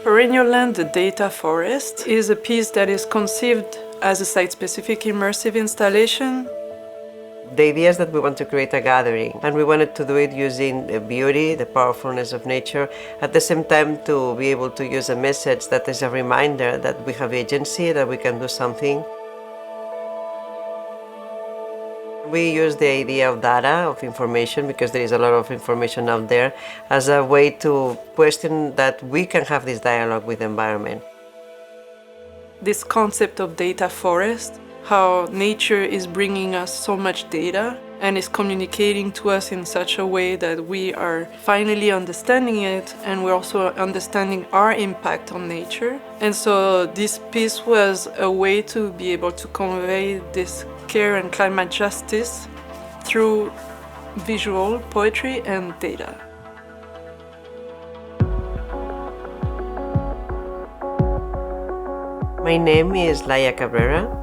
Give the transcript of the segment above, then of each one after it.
Perennial Land, the Data Forest, is a piece that is conceived as a site-specific immersive installation. The idea is that we want to create a gathering, and we wanted to do it using the beauty, the powerfulness of nature, at the same time to be able to use a message that is a reminder that we have agency, that we can do something. We use the idea of data, of information, because there is a lot of information out there, as a way to question that we can have this dialogue with the environment. This concept of data forest, how nature is bringing us so much data and is communicating to us in such a way that we are finally understanding it, and we're also understanding our impact on nature. And so this piece was a way to be able to convey this care and climate justice through visual, poetry, and data. My name is Laia Cabrera.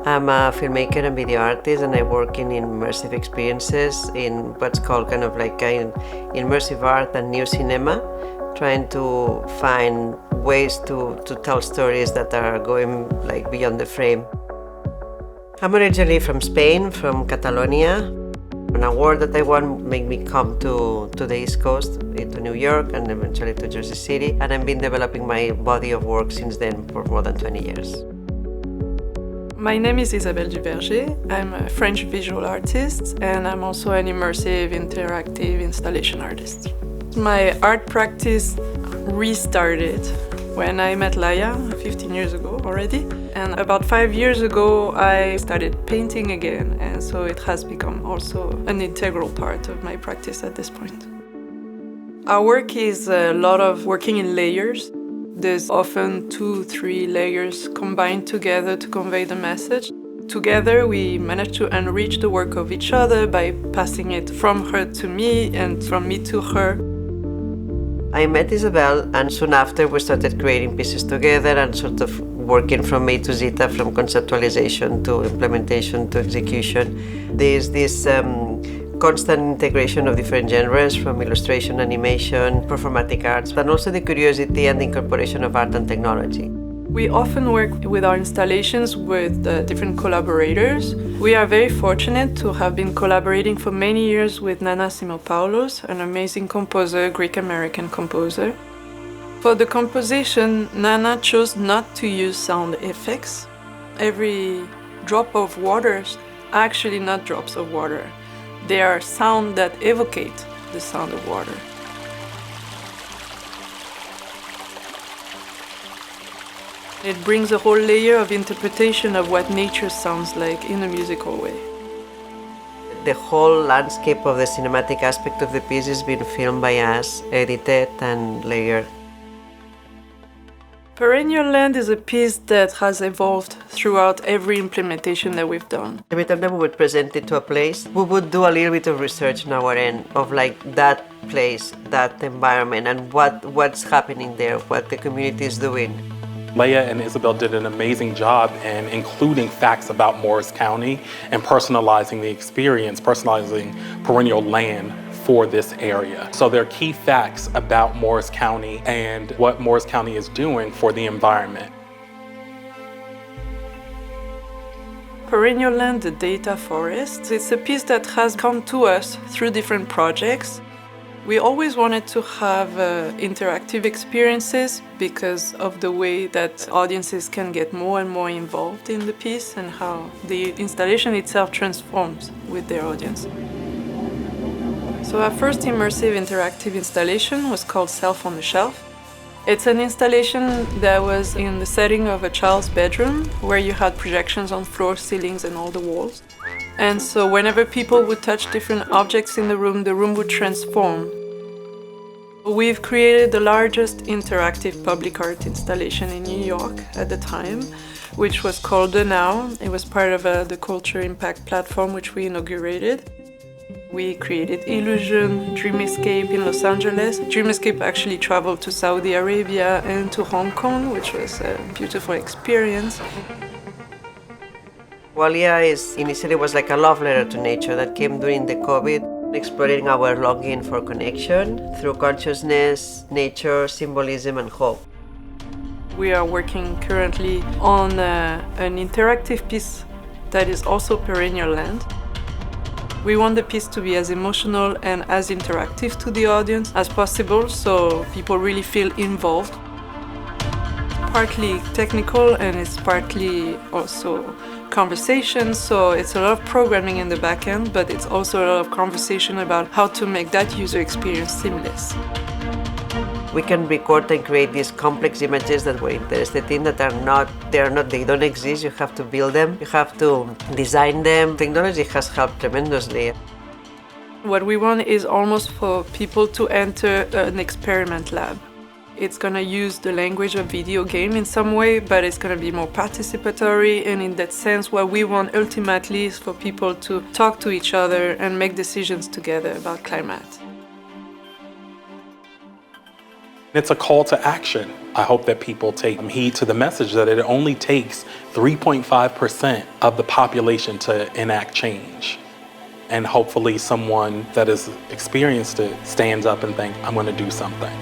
I'm a filmmaker and video artist, and I work in immersive experiences in what's called kind of like immersive art and new cinema, trying to find ways to tell stories that are going like beyond the frame. I'm originally from Spain, from Catalonia. An award that I won made me come to the East Coast, to New York, and eventually to Jersey City. And I've been developing my body of work since then for more than 20 years. My name is Isabelle Duverger. I'm a French visual artist, and I'm also an immersive interactive installation artist. My art practice restarted when I met Laia 15 years ago already. And about 5 years ago, I started painting again, and so it has become also an integral part of my practice at this point. Our work is a lot of working in layers. There's often 2-3 layers combined together to convey the message. Together, we manage to enrich the work of each other by passing it from her to me and from me to her. I met Isabelle, and soon after we started creating pieces together and sort of working from A to Zeta, from conceptualization to implementation to execution. There's this constant integration of different genres, from illustration, animation, performatic arts, and also the curiosity and the incorporation of art and technology. We often work with our installations with different collaborators. We are very fortunate to have been collaborating for many years with Nana Simopoulos, an amazing composer, Greek-American composer. For the composition, Nana chose not to use sound effects. Every drop of water are actually not drops of water. They are sound that evocate the sound of water. It brings a whole layer of interpretation of what nature sounds like in a musical way. The whole landscape of the cinematic aspect of the piece is being filmed by us, edited and layered. Perennial Land is a piece that has evolved throughout every implementation that we've done. Every time that we would present it to a place, we would do a little bit of research on our end of like that place, that environment, and what's happening there, what the community is doing. Laia and Isabelle did an amazing job in including facts about Morris County and personalizing the experience, personalizing Perennial Land for this area. So there are key facts about Morris County and what Morris County is doing for the environment. Perennial Land, the Data Forest, it's a piece that has come to us through different projects. We always wanted to have interactive experiences because of the way that audiences can get more and more involved in the piece and how the installation itself transforms with their audience. So our first immersive interactive installation was called Self on the Shelf. It's an installation that was in the setting of a child's bedroom where you had projections on floor, ceilings, and all the walls. And so whenever people would touch different objects in the room would transform. We've created the largest interactive public art installation in New York at the time, which was called The Now. It was part of the Culture Impact platform, which we inaugurated. We created Illusion, Dream Escape in Los Angeles. Dream Escape actually traveled to Saudi Arabia and to Hong Kong, which was a beautiful experience. Walia initially was like a love letter to nature that came during the COVID, exploring our longing for connection through consciousness, nature, symbolism, and hope. We are working currently on an interactive piece that is also Perennial Land. We want the piece to be as emotional and as interactive to the audience as possible, so people really feel involved. Partly technical and it's partly also conversation, so it's a lot of programming in the back end, but it's also a lot of conversation about how to make that user experience seamless. We can record and create these complex images that we're interested in that they don't exist. You have to build them, you have to design them. Technology has helped tremendously. What we want is almost for people to enter an experiment lab. It's gonna use the language of video game in some way, but it's gonna be more participatory, and in that sense what we want ultimately is for people to talk to each other and make decisions together about climate. It's a call to action. I hope that people take heed to the message that it only takes 3.5% of the population to enact change. And hopefully someone that has experienced it stands up and thinks, I'm going to do something.